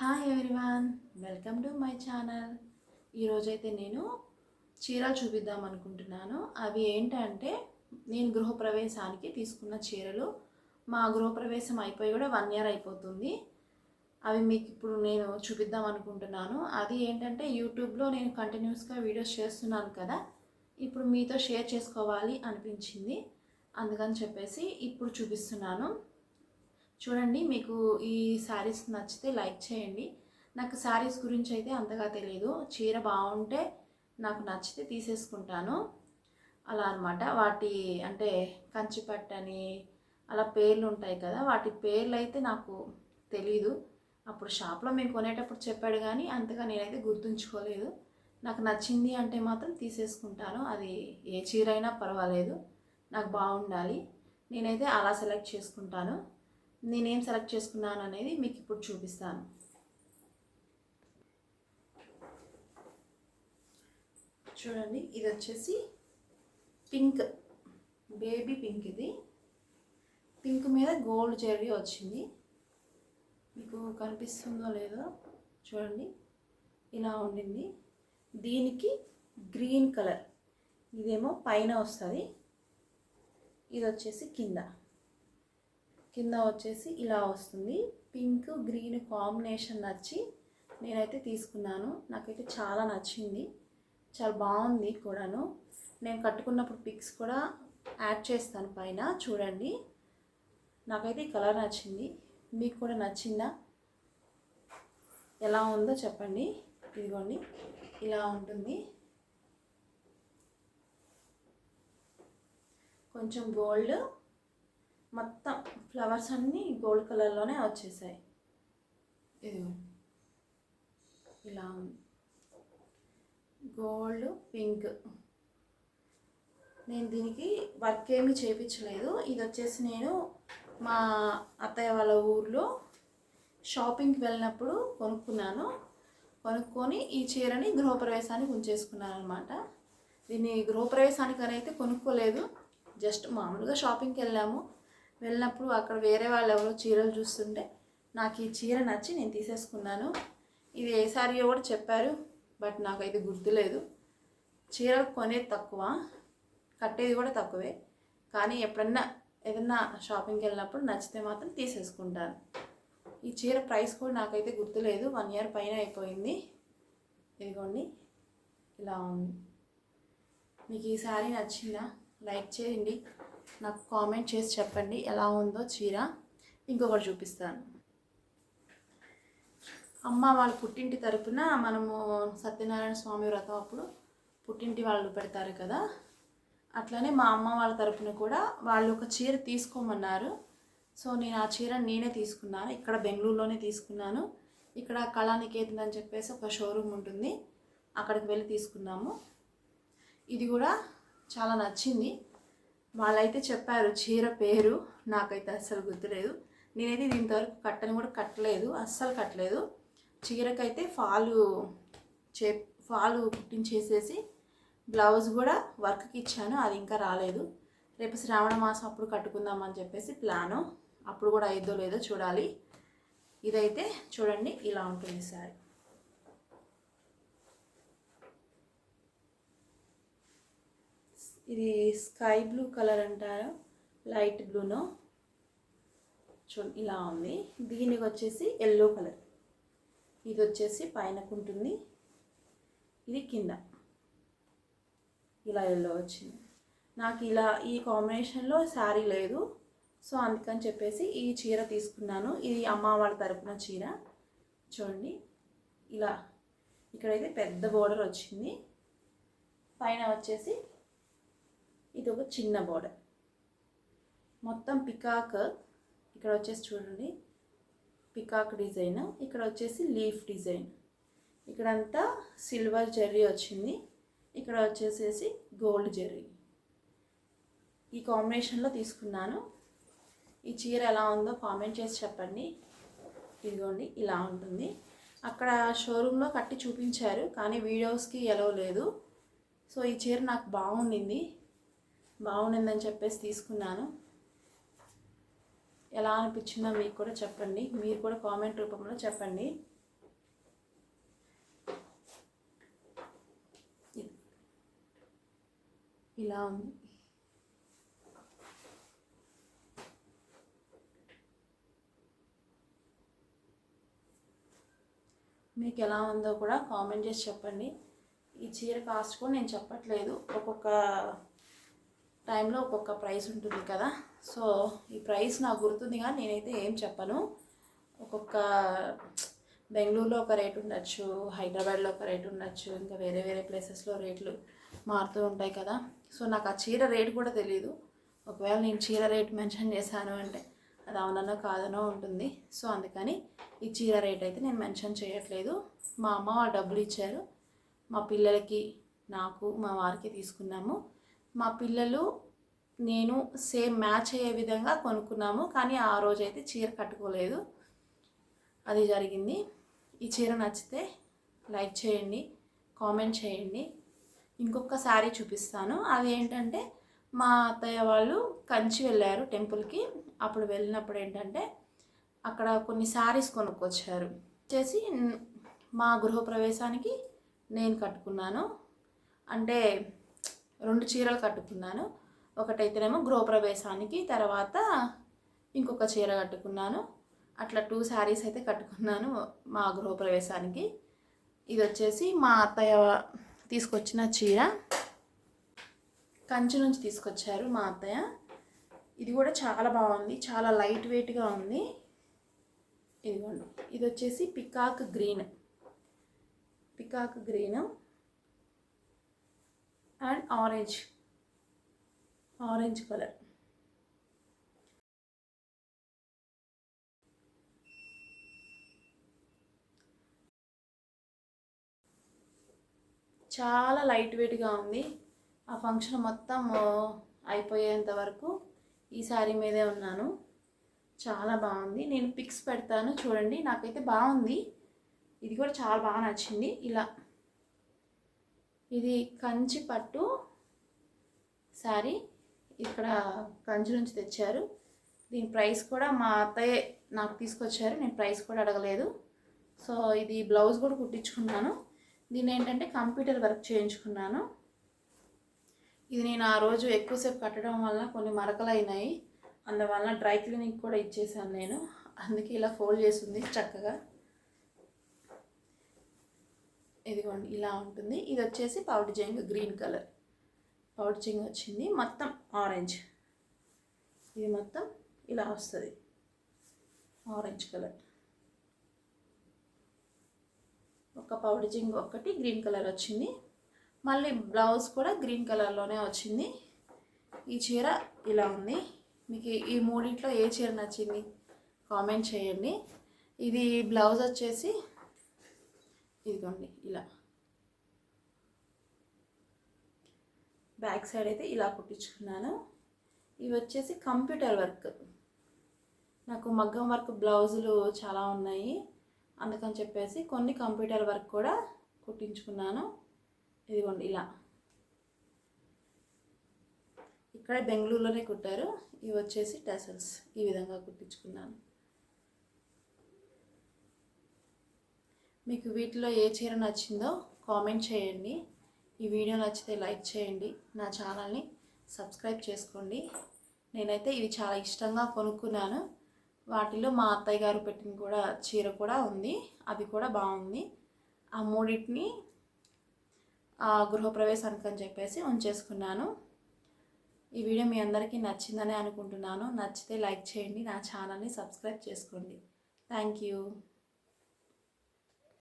Hi everyone, welcome to my channel. ఈరోజైతే నేను చీరలు చూపిద్దాం అనుకుంటున్నాను. అవి ఏంటంటే నేను గృహప్రవేశానికి తీసుకున్న చీరలు. మా గృహప్రవేశం అయిపోయి కూడా 1 year అయిపోతుంది. అవి మీకు ఇప్పుడు నేను చూపిద్దాం అనుకుంటున్నాను. అది ఏంటంటే యూట్యూబ్లో నేను కంటిన్యూస్గా వీడియోస్ చేస్తున్నాను కదా, ఇప్పుడు మీతో షేర్ చేసుకోవాలి అనిపించింది. అందుకని చెప్పేసి ఇప్పుడు చూపిస్తున్నాను. చూడండి, మీకు ఈ శారీస్ నచ్చితే లైక్ చేయండి. నాకు శారీస్ గురించి అయితే అంతగా తెలియదు. చీర బాగుంటే నాకు నచ్చితే తీసేసుకుంటాను అలా అనమాట. వాటి అంటే కంచిపట్టని అలా పేర్లు ఉంటాయి కదా, వాటి పేర్లు అయితే నాకు తెలీదు. అప్పుడు షాప్లో మేము కొనేటప్పుడు చెప్పాడు కానీ అంతగా నేనైతే గుర్తుంచుకోలేదు. నాకు నచ్చింది అంటే మాత్రం తీసేసుకుంటాను. అది ఏ చీర అయినా పర్వాలేదు, నాకు బాగుండాలి. నేనైతే అలా సెలెక్ట్ చేసుకుంటాను. నేనేం సెలెక్ట్ చేసుకున్నాను అనేది మీకు ఇప్పుడు చూపిస్తాను. చూడండి, ఇది వచ్చేసి పింక్, బేబీ పింక్. ఇది పింక్ మీద గోల్డ్ జెర్రీ వచ్చింది. మీకు కనిపిస్తుందో లేదో చూడండి, ఇలా ఉండింది. దీనికి గ్రీన్ కలర్, ఇదేమో పైన వస్తుంది, ఇది వచ్చేసి కింద వచ్చేసి ఇలా వస్తుంది. పింక్ గ్రీన్ కాంబినేషన్ నచ్చి నేనైతే తీసుకున్నాను. నాకైతే చాలా నచ్చింది, చాలా బాగుంది కూడాను. నేను కట్టుకున్నప్పుడు పిక్స్ కూడా యాడ్ చేస్తాను పైన, చూడండి. నాకైతే ఈ కలర్ నచ్చింది. మీకు కూడా నచ్చిందా? ఎలా ఉందో చెప్పండి. ఇదిగోండి, ఇలా ఉంటుంది. కొంచెం గోల్డ్, మొత్తం ఫ్లవర్స్ అన్నీ గోల్డ్ కలర్లోనే వచ్చేసాయి. ఇదిగో ఇలా ఉంది, గోల్డ్ పింక్. నేను దీనికి వర్క్ ఏమీ చేయించలేదు. ఇది వచ్చేసి నేను మా అత్తయ్య వాళ్ళ ఊర్లో షాపింగ్కి వెళ్ళినప్పుడు కొనుక్కొని ఈ చీరని గృహప్రవేశానికి ఉంచేసుకున్నాను అనమాట. దీన్ని గృహప్రవేశానికి అని అయితే కొనుక్కోలేదు, జస్ట్ మామూలుగా షాపింగ్కి వెళ్ళినప్పుడు అక్కడ వేరే వాళ్ళు ఎవరో చీరలు చూస్తుంటే నాకు ఈ చీర నచ్చి నేను తీసేసుకున్నాను. ఇది ఏ సారీయో కూడా చెప్పారు, బట్ నాకైతే గుర్తులేదు. చీరలు కొనేది తక్కువ, కట్టేది కూడా తక్కువే, కానీ ఎప్పుడన్నా ఏదన్నా షాపింగ్కి వెళ్ళినప్పుడు నచ్చితే మాత్రం తీసేసుకుంటాను. ఈ చీర ప్రైస్ కూడా నాకైతే గుర్తులేదు, 1 year పైన అయిపోయింది. ఇదిగోండి, ఇలా ఉంది. మీకు ఈ శారీ నచ్చిందా? లైక్ చేయండి, నాకు కామెంట్ చేసి చెప్పండి ఎలా ఉందో చీర. ఇంకొకటి చూపిస్తాను. అమ్మ వాళ్ళ పుట్టింటి తరపున మనము సత్యనారాయణ స్వామి వ్రతం అప్పుడు పుట్టింటి వాళ్ళు పెడతారు కదా, అట్లనే మా అమ్మ వాళ్ళ తరపున కూడా వాళ్ళు ఒక చీర తీసుకోమన్నారు. సో నేను ఆ చీర నేనే తీసుకున్నాను. ఇక్కడ బెంగళూరులోనే తీసుకున్నాను. ఇక్కడ కళానికేతన్ అని చెప్పేసి ఒక షోరూమ్ ఉంటుంది, అక్కడికి వెళ్ళి తీసుకున్నాము. ఇది కూడా చాలా నచ్చింది. వాళ్ళైతే చెప్పారు చీర పేరు, నాకైతే అస్సలు గుర్తులేదు. నేనైతే దీంతవరకు కట్టలేదు, అస్సలు కట్టలేదు. చీరకైతే ఫాలు కుట్టించేసేసి బ్లౌజ్ కూడా వర్క్కి ఇచ్చాను, అది ఇంకా రాలేదు. రేపు శ్రావణ మాసం అప్పుడు కట్టుకుందామని చెప్పేసి ప్లాను, అప్పుడు కూడా అయిద్దో లేదో చూడాలి. ఇదైతే చూడండి, ఇలా ఉంటుంది సారీ. ఇది స్కై బ్లూ కలర్ అంటారు, లైట్ బ్లూనో చూడండి, ఇలా ఉంది. దీనికి వచ్చేసి ఎల్లో కలర్, ఇది వచ్చేసి పైనకుంటుంది, ఇది కింద ఇలా ఎల్లో వచ్చింది. నాకు ఇలా ఈ కాంబినేషన్లో శారీ లేదు, సో అందుకని చెప్పేసి ఈ చీర తీసుకున్నాను. ఇది అమ్మ వాళ్ళ తరపున చీర. చూడండి, ఇలా ఇక్కడైతే పెద్ద బోర్డర్ వచ్చింది, పైన వచ్చేసి ఇది ఒక చిన్న బోర్డర్, మొత్తం పికాక్. ఇక్కడ వచ్చేసి చూడండి, పికాక్ డిజైన్, ఇక్కడ వచ్చేసి లీఫ్ డిజైన్, ఇక్కడంతా సిల్వర్ జెర్రీ వచ్చింది, ఇక్కడ వచ్చేసేసి గోల్డ్ జెర్రీ. ఈ కాంబినేషన్లో తీసుకున్నాను. ఈ చీర ఎలా ఉందో కామెంట్ చేసి చెప్పండి. ఇదిగోండి, ఇలా ఉంటుంది. అక్కడ షోరూంలో కట్టి చూపించారు కానీ వీడియోస్కి ఎలో లేదు. సో ఈ చీర నాకు బాగుండిందని చెప్పేసి తీసుకున్నాను. ఎలా అనిపించిందో మీకు కూడా చెప్పండి, మీరు కూడా కామెంట్ రూపంలో చెప్పండి. ఇలా ఉంది. మీకు ఎలా ఉందో కూడా కామెంట్ చేసి చెప్పండి. ఈ చీర కాస్ట్ కూడా నేను చెప్పట్లేదు, ఒక్కొక్క టైంలో ఒక్కొక్క ప్రైస్ ఉంటుంది కదా. సో ఈ ప్రైస్ నాకు గుర్తుంది కానీ నేనైతే ఏం చెప్పను. ఒక్కొక్క బెంగళూరులో ఒక రేట్ ఉండొచ్చు, హైదరాబాద్లో ఒక రేట్ ఉండొచ్చు, ఇంకా వేరే వేరే ప్లేసెస్లో రేట్లు మారుతూ ఉంటాయి కదా. సో నాకు ఆ చీర రేట్ కూడా తెలీదు. ఒకవేళ నేను చీర రేట్ మెన్షన్ చేశాను అంటే అది అవుననో కాదనో ఉంటుంది. సో అందుకని ఈ చీర రేట్ అయితే నేను మెన్షన్ చేయట్లేదు. మా అమ్మ వాళ్ళు డబ్బులు ఇచ్చారు, మా పిల్లలకి, నాకు, మా వారికి తీసుకున్నాము. మా పిల్లలు నేను సేమ్ మ్యాచ్ అయ్యే విధంగా కొనుక్కున్నాము, కానీ ఆ రోజైతే చీర కట్టుకోలేదు. అది జరిగింది. ఈ చీర నచ్చితే లైక్ చేయండి, కామెంట్ చేయండి. ఇంకొక శారీ చూపిస్తాను. అది ఏంటంటే మా అత్తయ్య వాళ్ళు కంచి వెళ్ళారు టెంపుల్కి. అప్పుడు వెళ్ళినప్పుడు ఏంటంటే అక్కడ కొన్ని శారీస్ కొనుక్కొచ్చారు. వచ్చేసి మా గృహప్రవేశానికి నేను కట్టుకున్నాను, అంటే 2 చీరలు కట్టుకున్నాను. ఒకటైతేనేమో గృహప్రవేశానికి, తర్వాత ఇంకొక చీర కట్టుకున్నాను. అట్లా 2 శారీస్ అయితే కట్టుకున్నాను మా గృహప్రవేశానికి. ఇది వచ్చేసి మా అత్తయ్య తీసుకొచ్చిన చీర, కంచి నుంచి తీసుకొచ్చారు మా అత్తయ్య. ఇది కూడా చాలా బాగుంది, చాలా లైట్ వెయిట్గా ఉంది. ఇదిగోండి, ఇది వచ్చేసి peacock green and orange colour. చాలా లైట్ వెయిట్గా ఉంది. ఆ ఫంక్షన్ మొత్తం అయిపోయేంత వరకు ఈ శారీ మీదే ఉన్నాను. చాలా బాగుంది. నేను పిక్స్ పెడతాను చూడండి. నాకైతే బాగుంది, ఇది కూడా చాలా బాగా నచ్చింది. ఇలా ఇది కంచి పట్టు శారీ, ఇక్కడ కంచి నుంచి తెచ్చారు. దీని ప్రైస్ కూడా మా అత్తయ్య నాకు తీసుకొచ్చారు, నేను ప్రైస్ కూడా అడగలేదు. సో ఇది బ్లౌజ్ కూడా కుట్టించుకున్నాను. దీన్ని ఏంటంటే కంప్యూటర్ వర్క్ చేయించుకున్నాను. ఇది నేను ఆ రోజు ఎక్కువసేపు కట్టడం వల్ల కొన్ని మరకలు అయినాయి, అందువల్ల డ్రై క్లీనింగ్ కూడా ఇచ్చేసాను నేను. అందుకే ఇలా ఫోల్డ్ చేసింది చక్కగా. ఇదిగోండి ఇలా ఉంటుంది. ఇది వచ్చేసి powder Zheng green colour, powder Zheng వచ్చింది. మొత్తం ఆరెంజ్, ఇది మొత్తం ఇలా వస్తుంది ఆరెంజ్ కలర్. ఒక పౌడర్ జింగ్ ఒకటి గ్రీన్ కలర్ వచ్చింది. మళ్ళీ బ్లౌజ్ కూడా గ్రీన్ కలర్లోనే వచ్చింది. ఈ చీర ఇలా ఉంది. మీకు ఈ మూడింట్లో ఏ చీర నచ్చింది కామెంట్ చేయండి. ఇది బ్లౌజ్ వచ్చేసి ఇదిగోండి ఇలా బ్యాక్ సైడ్ అయితే ఇలా కుట్టించుకున్నాను. ఇవి వచ్చేసి కంప్యూటర్ వర్క్. నాకు మగ్గం వర్క్ బ్లౌజులు చాలా ఉన్నాయి, అందుకని చెప్పేసి కొన్ని కంప్యూటర్ వర్క్ కూడా కుట్టించుకున్నాను. ఇదిగోండి ఇలా ఇక్కడ బెంగళూరులోనే కుట్టారు. ఇవి వచ్చేసి టెసల్స్, ఈ విధంగా కుట్టించుకున్నాను. మీకు వీటిలో ఏ చీర నచ్చిందో కామెంట్ చేయండి. ఈ వీడియో నచ్చితే లైక్ చేయండి, నా ఛానల్ని సబ్స్క్రైబ్ చేసుకోండి. నేనైతే ఇవి చాలా ఇష్టంగా కొనుక్కున్నాను. వాటిలో మా అత్తయ్య గారు పెట్టిన కూడా చీర కూడా ఉంది, అది కూడా బాగుంది. ఆ మూడింటిని గృహప్రవేశానికి అని చెప్పేసి ఉంచేసుకున్నాను. ఈ వీడియో మీ అందరికీ నచ్చిందని అనుకుంటున్నాను. నచ్చితే లైక్ చేయండి, నా ఛానల్ని సబ్స్క్రైబ్ చేసుకోండి. Thank you.